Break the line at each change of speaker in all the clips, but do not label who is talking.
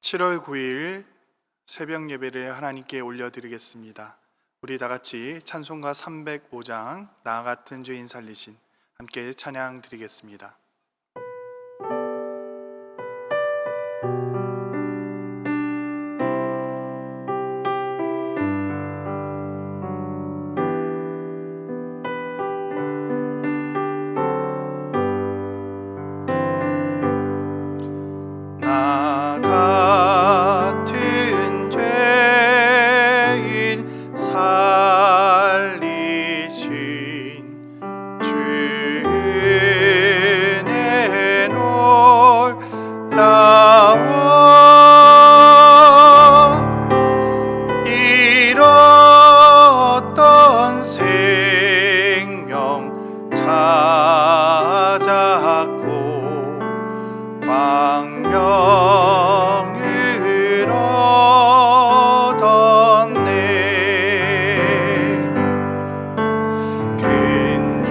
7월 9일 새벽 예배를 하나님께 올려드리겠습니다. 우리 다 같이 찬송가 305장 나 같은 죄인 살리신 함께 찬양 드리겠습니다. 나 같은 죄인 살리신 주의 놀라워 잃었던 생명 찾았고 광명을 얻었네. 큰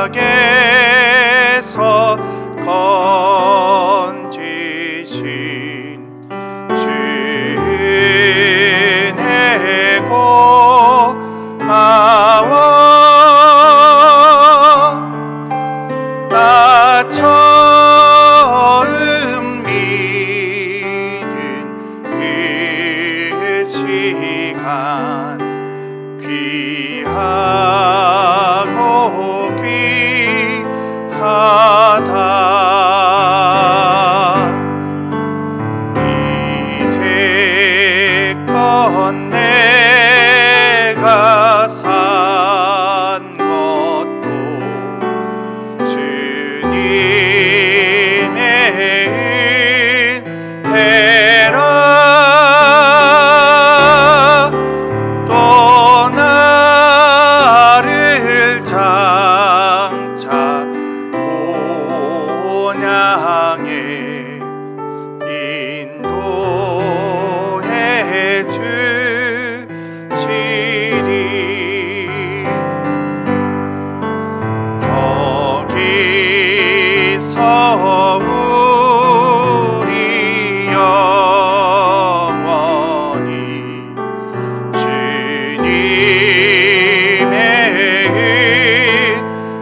죄악에서 건지신 주의 고마워. 나 처음 믿은 그 시간 귀하고 귀하다. 이제껏 내가 산 것도 주님의 은혜라. 또 나를 장차 본향에 인도해 주시리. 거기서 우리 영원히 주님의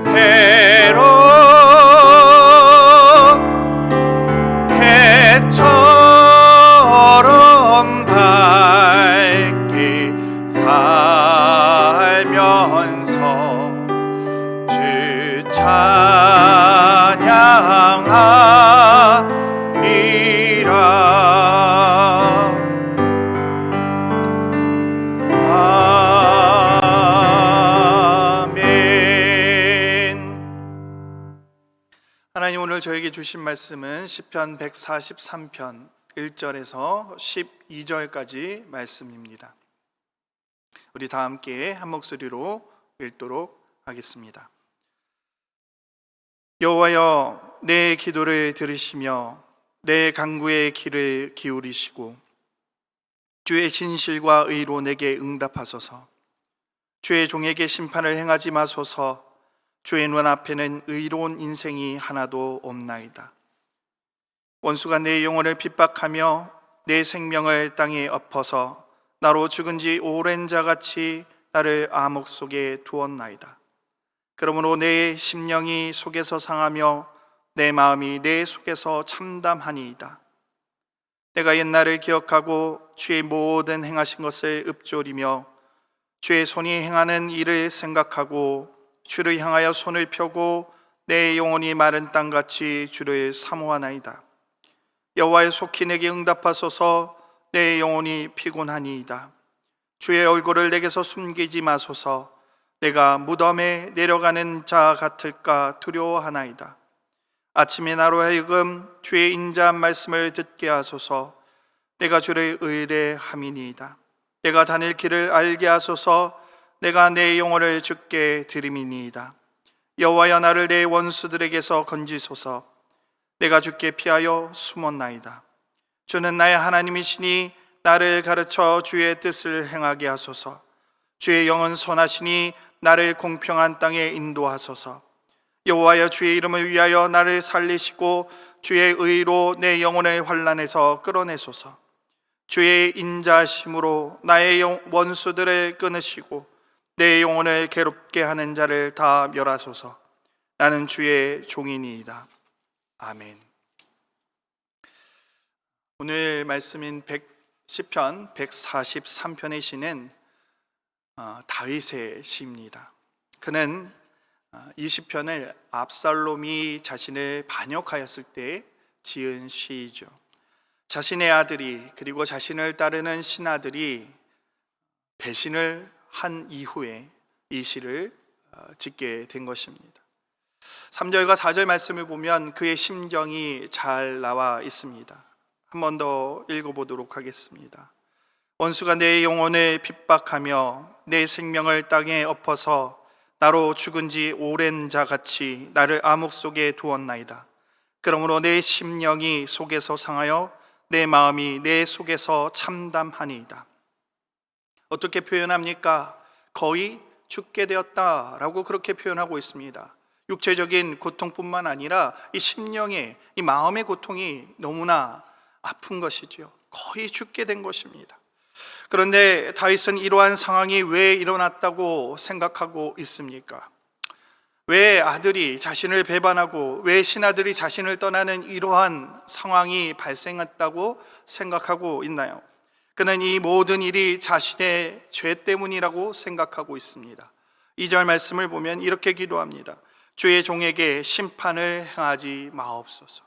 은혜로 해처럼 밝게 살면서 주 찬양하리라. 아멘. 하나님, 오늘 저에게 주신 말씀은 시편 143편 1절에서 12절까지 말씀입니다. 우리 다 함께 한 목소리로 읽도록 하겠습니다. 여호와여, 내 기도를 들으시며 내 간구의 귀를 기울이시고 주의 진실과 의로 내게 응답하소서. 주의 종에게 심판을 행하지 마소서. 주의 눈앞에는 의로운 인생이 하나도 없나이다. 원수가 내 영혼을 핍박하며 내 생명을 땅에 엎어서 나로 죽은 지 오랜 자같이 나를 암흑 속에 두었나이다. 그러므로 내 심령이 속에서 상하며 내 마음이 내 속에서 참담하니이다. 내가 옛날을 기억하고 주의 모든 행하신 것을 읊조리며 주의 손이 행하는 일을 생각하고 주를 향하여 손을 펴고 내 영혼이 마른 땅같이 주를 사모하나이다. 여호와의 속히 내게 응답하소서. 내 영혼이 피곤하니이다. 주의 얼굴을 내게서 숨기지 마소서. 내가 무덤에 내려가는 자 같을까 두려워하나이다. 아침에 나로 하여금 주의 인자한 말씀을 듣게 하소서. 내가 주를 의뢰함이니이다. 내가 다닐 길을 알게 하소서. 내가 내 영혼을 주께 드림이니이다. 여호와여, 나를 내 원수들에게서 건지소서. 내가 주께 피하여 숨었나이다. 주는 나의 하나님이시니 나를 가르쳐 주의 뜻을 행하게 하소서. 주의 영은 선하시니 나를 공평한 땅에 인도하소서. 여호와여, 주의 이름을 위하여 나를 살리시고 주의 의로 내 영혼을 환난에서 끌어내소서. 주의 인자심으로 나의 원수들을 끊으시고 내 영혼을 괴롭게 하는 자를 다 멸하소서. 나는 주의 종이니이다. 아멘. 오늘 말씀인 시편 143편의 시는 다윗의 시입니다. 그는 이 시편을 압살롬이 자신을 반역하였을 때 지은 시이죠. 자신의 아들이, 그리고 자신을 따르는 신하들이 배신을 한 이후에 이 시를 짓게 된 것입니다. 3절과 4절 말씀을 보면 그의 심정이 잘 나와 있습니다. 한 번 더 읽어보도록 하겠습니다. 원수가 내 영혼을 핍박하며 내 생명을 땅에 엎어서 나로 죽은 지 오랜 자같이 나를 암흑 속에 두었나이다. 그러므로 내 심령이 속에서 상하여 내 마음이 내 속에서 참담하니이다. 어떻게 표현합니까? 거의 죽게 되었다라고 그렇게 표현하고 있습니다. 육체적인 고통뿐만 아니라 이 심령의, 이 마음의 고통이 너무나 아픈 것이죠. 거의 죽게 된 것입니다. 그런데 다윗은 이러한 상황이 왜 일어났다고 생각하고 있습니까? 왜 아들이 자신을 배반하고 왜 신하들이 자신을 떠나는 이러한 상황이 발생했다고 생각하고 있나요? 그는 이 모든 일이 자신의 죄 때문이라고 생각하고 있습니다. 2절 말씀을 보면 이렇게 기도합니다. 주의 종에게 심판을 행하지 마옵소서.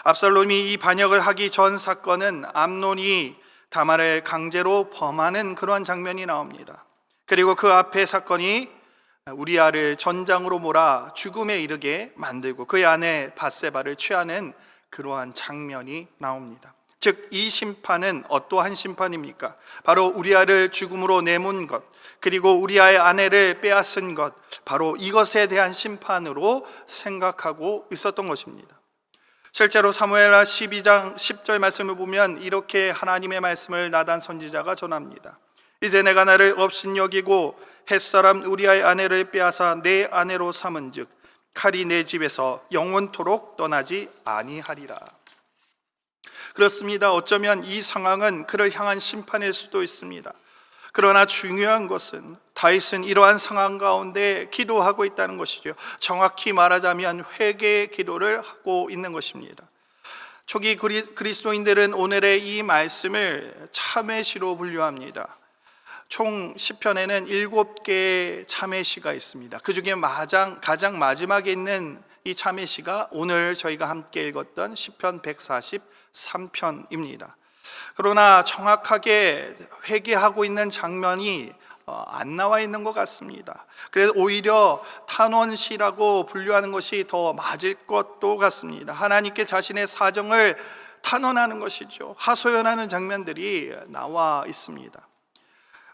압살롬이 이 반역을 하기 전 사건은 암논이 다말을 강제로 범하는 그러한 장면이 나옵니다. 그리고 그 앞에 사건이 우리아를 전장으로 몰아 죽음에 이르게 만들고 그의 아내 밧세바를 취하는 그러한 장면이 나옵니다. 즉, 이 심판은 어떠한 심판입니까? 바로 우리아를 죽음으로 내몬 것, 그리고 우리아의 아내를 빼앗은 것, 바로 이것에 대한 심판으로 생각하고 있었던 것입니다. 실제로 사무엘하 12장 10절 말씀을 보면 이렇게 하나님의 말씀을 나단 선지자가 전합니다. 이제 내가 나를 업신여기고 햇사람 우리아의 아내를 빼앗아 내 아내로 삼은즉 칼이 내 집에서 영원토록 떠나지 아니하리라. 그렇습니다. 어쩌면 이 상황은 그를 향한 심판일 수도 있습니다. 그러나 중요한 것은 다윗은 이러한 상황 가운데 기도하고 있다는 것이죠. 정확히 말하자면 회개의 기도를 하고 있는 것입니다. 초기 그리스도인들은 오늘의 이 말씀을 참회시로 분류합니다. 총 시편에는 7개의 참회시가 있습니다. 그 중에 가장 마지막에 있는 이 참회시가 오늘 저희가 함께 읽었던 시편 143편입니다. 그러나 정확하게 회개하고 있는 장면이 안 나와 있는 것 같습니다. 그래서 오히려 탄원시라고 분류하는 것이 더 맞을 것도 같습니다. 하나님께 자신의 사정을 탄원하는 것이죠. 하소연하는 장면들이 나와 있습니다.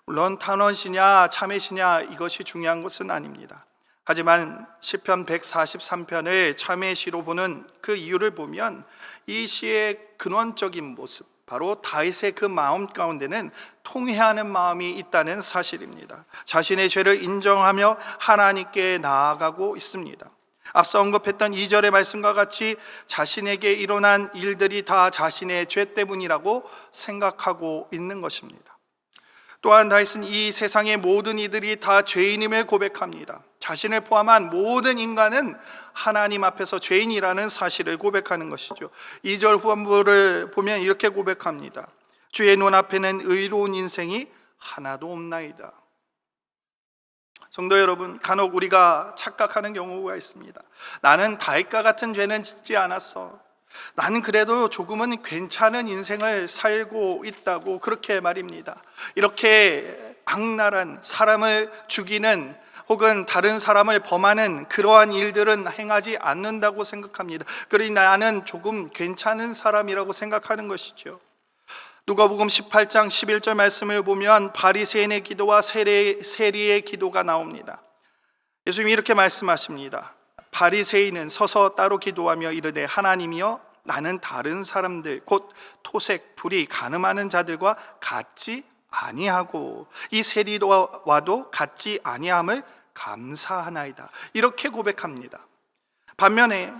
물론 탄원시냐 참회시냐 이것이 중요한 것은 아닙니다. 하지만 시편 143편을 참회시로 보는 그 이유를 보면 이 시의 근원적인 모습, 바로 다윗의 그 마음 가운데는 통회하는 마음이 있다는 사실입니다. 자신의 죄를 인정하며 하나님께 나아가고 있습니다. 앞서 언급했던 2절의 말씀과 같이 자신에게 일어난 일들이 다 자신의 죄 때문이라고 생각하고 있는 것입니다. 또한 다윗은 이 세상의 모든 이들이 다 죄인임을 고백합니다. 자신을 포함한 모든 인간은 하나님 앞에서 죄인이라는 사실을 고백하는 것이죠. 2절 후반부를 보면 이렇게 고백합니다. 주의 눈앞에는 의로운 인생이 하나도 없나이다. 성도 여러분, 간혹 우리가 착각하는 경우가 있습니다. 나는 다윗과 같은 죄는 짓지 않았어. 나는 그래도 조금은 괜찮은 인생을 살고 있다고 그렇게 말입니다. 이렇게 악랄한 사람을 죽이는 혹은 다른 사람을 범하는 그러한 일들은 행하지 않는다고 생각합니다. 그러니 나는 조금 괜찮은 사람이라고 생각하는 것이죠. 누가복음 18장 11절 말씀을 보면 바리새인의 기도와 세리의 기도가 나옵니다. 예수님이 이렇게 말씀하십니다. 바리새인은 서서 따로 기도하며 이르되 하나님이여 나는 다른 사람들 곧 토색, 불의, 간음하는 자들과 같지 아니하고 이 세리와도 같지 아니함을 감사하나이다. 이렇게 고백합니다. 반면에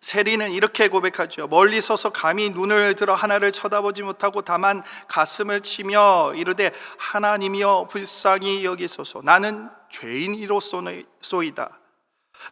세리는 이렇게 고백하죠. 멀리 서서 감히 눈을 들어 하나를 쳐다보지 못하고 다만 가슴을 치며 이르되 하나님이여 불쌍히 여기소서. 나는 죄인이로소이다.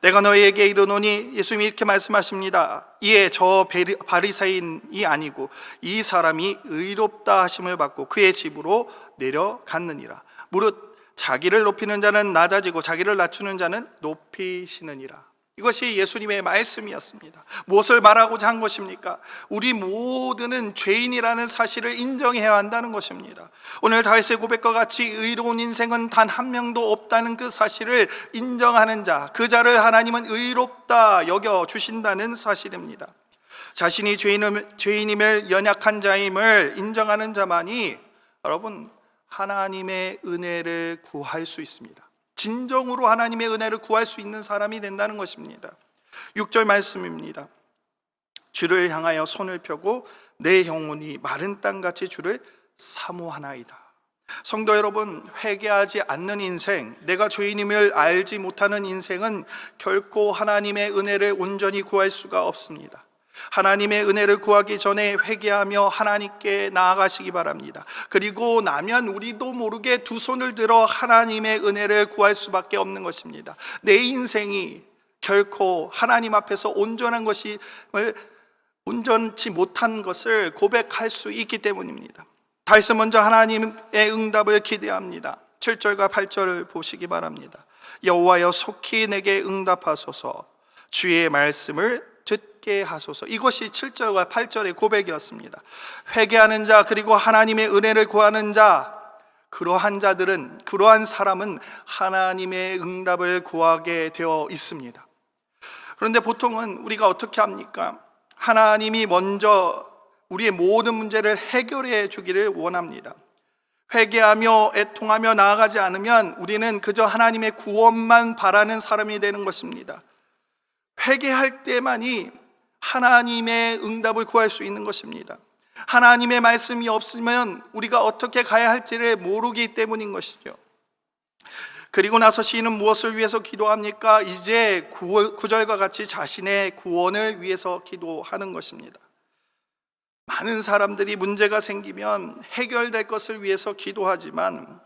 내가 너희에게 이르노니, 예수님이 이렇게 말씀하십니다. 이에 저 바리새인이 아니고 이 사람이 의롭다 하심을 받고 그의 집으로 내려갔느니라. 무릇 자기를 높이는 자는 낮아지고 자기를 낮추는 자는 높이시느니라. 이것이 예수님의 말씀이었습니다. 무엇을 말하고자 한 것입니까? 우리 모두는 죄인이라는 사실을 인정해야 한다는 것입니다. 오늘 다윗의 고백과 같이 의로운 인생은 단 한 명도 없다는 그 사실을 인정하는 자, 그 자를 하나님은 의롭다 여겨주신다는 사실입니다. 자신이 죄인임을, 연약한 자임을 인정하는 자만이 여러분 하나님의 은혜를 구할 수 있습니다. 진정으로 하나님의 은혜를 구할 수 있는 사람이 된다는 것입니다. 6절 말씀입니다. 주를 향하여 손을 펴고 내 영혼이 마른 땅같이 주를 사모하나이다. 성도 여러분, 회개하지 않는 인생, 내가 죄인임을 알지 못하는 인생은 결코 하나님의 은혜를 온전히 구할 수가 없습니다. 하나님의 은혜를 구하기 전에 회개하며 하나님께 나아가시기 바랍니다. 그리고 나면 우리도 모르게 두 손을 들어 하나님의 은혜를 구할 수밖에 없는 것입니다. 내 인생이 결코 하나님 앞에서 온전치 못한 것을 고백할 수 있기 때문입니다. 다윗은 먼저 하나님의 응답을 기대합니다. 7절과 8절을 보시기 바랍니다. 여호와여 속히 내게 응답하소서, 주의 말씀을 듣게 하소서. 이것이 7절과 8절의 고백이었습니다. 회개하는 자, 그리고 하나님의 은혜를 구하는 자, 그러한 사람은 하나님의 응답을 구하게 되어 있습니다. 그런데 보통은 우리가 어떻게 합니까? 하나님이 먼저 우리의 모든 문제를 해결해 주기를 원합니다. 회개하며 애통하며 나아가지 않으면 우리는 그저 하나님의 구원만 바라는 사람이 되는 것입니다. 회개할 때만이 하나님의 응답을 구할 수 있는 것입니다. 하나님의 말씀이 없으면 우리가 어떻게 가야 할지를 모르기 때문인 것이죠. 그리고 나서 시인은 무엇을 위해서 기도합니까? 이제 9절과 같이 자신의 구원을 위해서 기도하는 것입니다. 많은 사람들이 문제가 생기면 해결될 것을 위해서 기도하지만,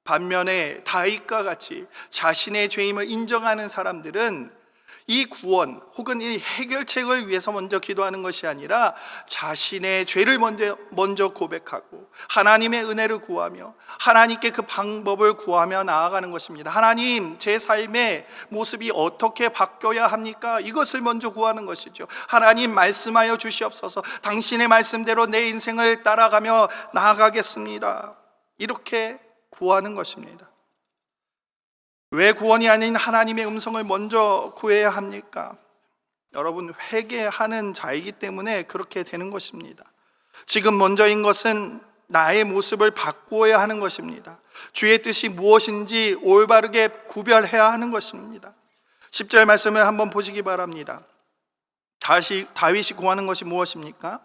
반면에 다윗과 같이 자신의 죄임을 인정하는 사람들은 이 구원 혹은 이 해결책을 위해서 먼저 기도하는 것이 아니라 자신의 죄를 먼저 고백하고 하나님의 은혜를 구하며 하나님께 그 방법을 구하며 나아가는 것입니다. 하나님, 제 삶의 모습이 어떻게 바뀌어야 합니까? 이것을 먼저 구하는 것이죠. 하나님, 말씀하여 주시옵소서. 당신의 말씀대로 내 인생을 따라가며 나아가겠습니다. 이렇게 구하는 것입니다. 왜 구원이 아닌 하나님의 음성을 먼저 구해야 합니까? 여러분, 회개하는 자이기 때문에 그렇게 되는 것입니다. 지금 먼저인 것은 나의 모습을 바꾸어야 하는 것입니다. 주의 뜻이 무엇인지 올바르게 구별해야 하는 것입니다. 10절 말씀을 한번 보시기 바랍니다. 다윗이 구하는 것이 무엇입니까?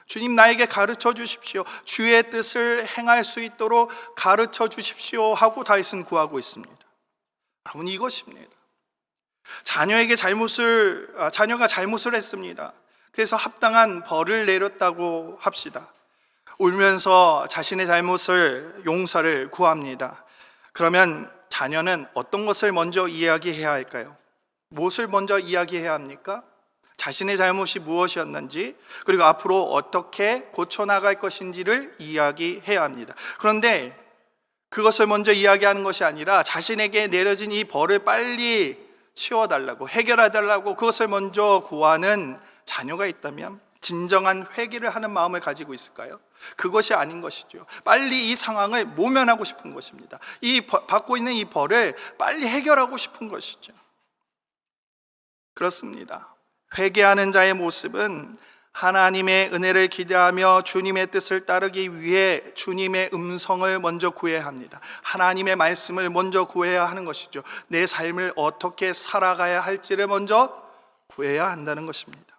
주님, 나에게 가르쳐 주십시오. 주의 뜻을 행할 수 있도록 가르쳐 주십시오 하고 다윗은 구하고 있습니다. 여러분, 이것입니다. 자녀가 잘못을 했습니다. 그래서 합당한 벌을 내렸다고 합시다. 울면서 자신의 잘못을, 용서를 구합니다. 그러면 자녀는 어떤 것을 먼저 이야기해야 할까요? 무엇을 먼저 이야기해야 합니까? 자신의 잘못이 무엇이었는지, 그리고 앞으로 어떻게 고쳐나갈 것인지를 이야기해야 합니다. 그런데 그것을 먼저 이야기하는 것이 아니라 자신에게 내려진 이 벌을 빨리 치워달라고, 해결해달라고 그것을 먼저 구하는 자녀가 있다면 진정한 회개를 하는 마음을 가지고 있을까요? 그것이 아닌 것이죠. 빨리 이 상황을 모면하고 싶은 것입니다. 받고 있는 이 벌을 빨리 해결하고 싶은 것이죠. 그렇습니다. 회개하는 자의 모습은 하나님의 은혜를 기대하며 주님의 뜻을 따르기 위해 주님의 음성을 먼저 구해야 합니다. 하나님의 말씀을 먼저 구해야 하는 것이죠. 내 삶을 어떻게 살아가야 할지를 먼저 구해야 한다는 것입니다.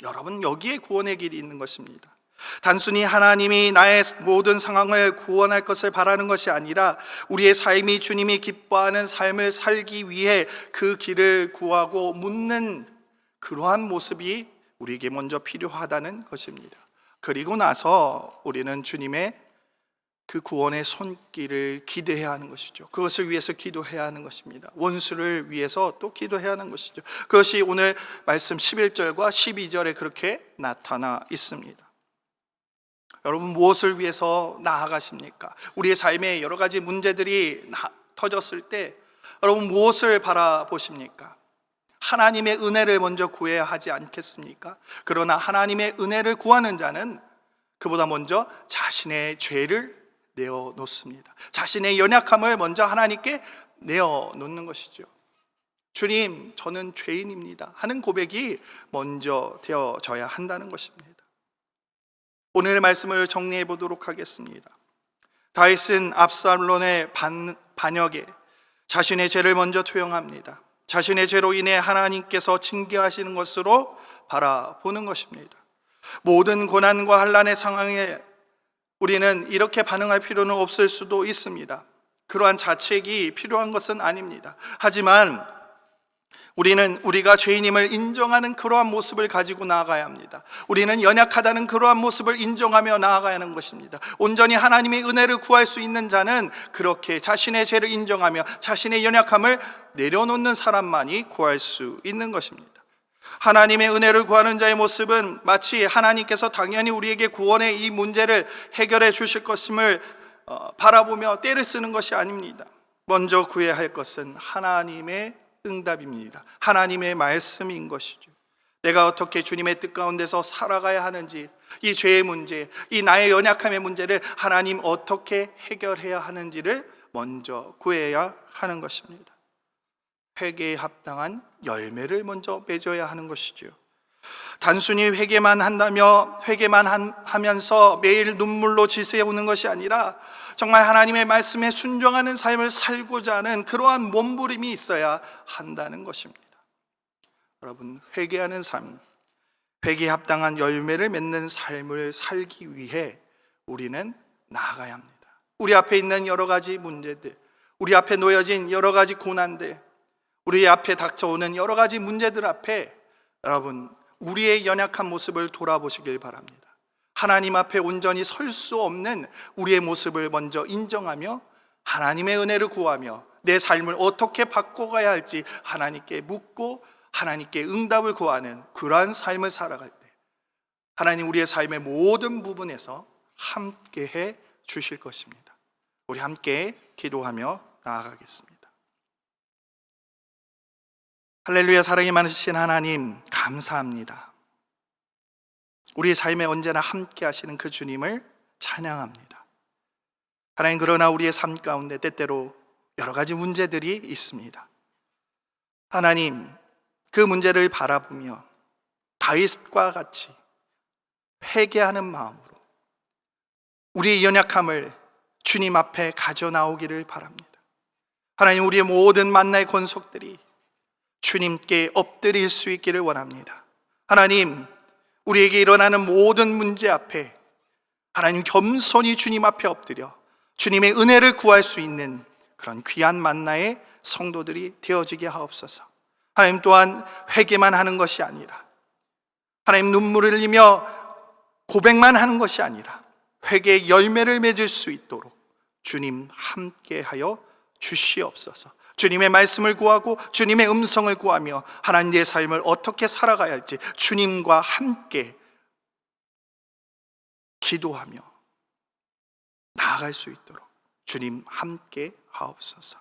여러분, 여기에 구원의 길이 있는 것입니다. 단순히 하나님이 나의 모든 상황을 구원할 것을 바라는 것이 아니라 우리의 삶이 주님이 기뻐하는 삶을 살기 위해 그 길을 구하고 묻는 그러한 모습이 우리에게 먼저 필요하다는 것입니다. 그리고 나서 우리는 주님의 그 구원의 손길을 기대해야 하는 것이죠. 그것을 위해서 기도해야 하는 것입니다. 원수를 위해서 또 기도해야 하는 것이죠. 그것이 오늘 말씀 11절과 12절에 그렇게 나타나 있습니다. 여러분, 무엇을 위해서 나아가십니까? 우리의 삶에 여러 가지 문제들이 터졌을 때 여러분 무엇을 바라보십니까? 하나님의 은혜를 먼저 구해야 하지 않겠습니까? 그러나 하나님의 은혜를 구하는 자는 그보다 먼저 자신의 죄를 내어놓습니다. 자신의 연약함을 먼저 하나님께 내어놓는 것이죠. 주님, 저는 죄인입니다 하는 고백이 먼저 되어져야 한다는 것입니다. 오늘의 말씀을 정리해 보도록 하겠습니다. 다윗은 압살롬의 반역에 자신의 죄를 먼저 투영합니다. 자신의 죄로 인해 하나님께서 징계하시는 것으로 바라보는 것입니다. 모든 고난과 환난의 상황에 우리는 이렇게 반응할 필요는 없을 수도 있습니다. 그러한 자책이 필요한 것은 아닙니다. 하지만 우리는 우리가 죄인임을 인정하는 그러한 모습을 가지고 나아가야 합니다. 우리는 연약하다는 그러한 모습을 인정하며 나아가야 하는 것입니다. 온전히 하나님의 은혜를 구할 수 있는 자는 그렇게 자신의 죄를 인정하며 자신의 연약함을 내려놓는 사람만이 구할 수 있는 것입니다. 하나님의 은혜를 구하는 자의 모습은 마치 하나님께서 당연히 우리에게 구원의 이 문제를 해결해 주실 것임을 바라보며 떼를 쓰는 것이 아닙니다. 먼저 구해야 할 것은 하나님의 응답입니다. 하나님의 말씀인 것이죠. 내가 어떻게 주님의 뜻 가운데서 살아가야 하는지, 이 죄의 문제, 이 나의 연약함의 문제를 하나님 어떻게 해결해야 하는지를 먼저 구해야 하는 것입니다. 회개에 합당한 열매를 먼저 맺어야 하는 것이죠. 단순히 회개만 한다며 하면서 매일 눈물로 지새우는 것이 아니라 정말 하나님의 말씀에 순종하는 삶을 살고자 하는 그러한 몸부림이 있어야 한다는 것입니다. 여러분, 회개하는 삶, 회개에 합당한 열매를 맺는 삶을 살기 위해 우리는 나아가야 합니다. 우리 앞에 있는 여러 가지 문제들, 우리 앞에 놓여진 여러 가지 고난들, 우리 앞에 닥쳐오는 여러 가지 문제들 앞에 여러분, 우리의 연약한 모습을 돌아보시길 바랍니다. 하나님 앞에 온전히 설 수 없는 우리의 모습을 먼저 인정하며 하나님의 은혜를 구하며 내 삶을 어떻게 바꿔가야 할지 하나님께 묻고 하나님께 응답을 구하는 그러한 삶을 살아갈 때 하나님 우리의 삶의 모든 부분에서 함께해 주실 것입니다. 우리 함께 기도하며 나아가겠습니다. 할렐루야. 사랑이 많으신 하나님, 감사합니다. 우리의 삶에 언제나 함께 하시는 그 주님을 찬양합니다. 하나님, 그러나 우리의 삶 가운데 때때로 여러 가지 문제들이 있습니다. 하나님, 그 문제를 바라보며 다윗과 같이 회개하는 마음으로 우리의 연약함을 주님 앞에 가져 나오기를 바랍니다. 하나님, 우리의 모든 만나의 권속들이 주님께 엎드릴 수 있기를 원합니다. 하나님, 우리에게 일어나는 모든 문제 앞에 하나님 겸손히 주님 앞에 엎드려 주님의 은혜를 구할 수 있는 그런 귀한 만나의 성도들이 되어지게 하옵소서. 하나님, 또한 회개만 하는 것이 아니라 하나님 눈물을 흘리며 고백만 하는 것이 아니라 회개의 열매를 맺을 수 있도록 주님 함께하여 주시옵소서. 주님의 말씀을 구하고 주님의 음성을 구하며 하나님 내 삶을 어떻게 살아가야 할지 주님과 함께 기도하며 나아갈 수 있도록 주님 함께 하옵소서.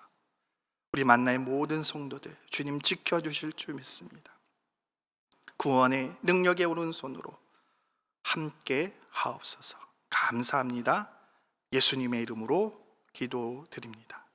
우리 만나의 모든 성도들 주님 지켜주실 줄 믿습니다. 구원의 능력의 오른손으로 함께 하옵소서. 감사합니다. 예수님의 이름으로 기도드립니다.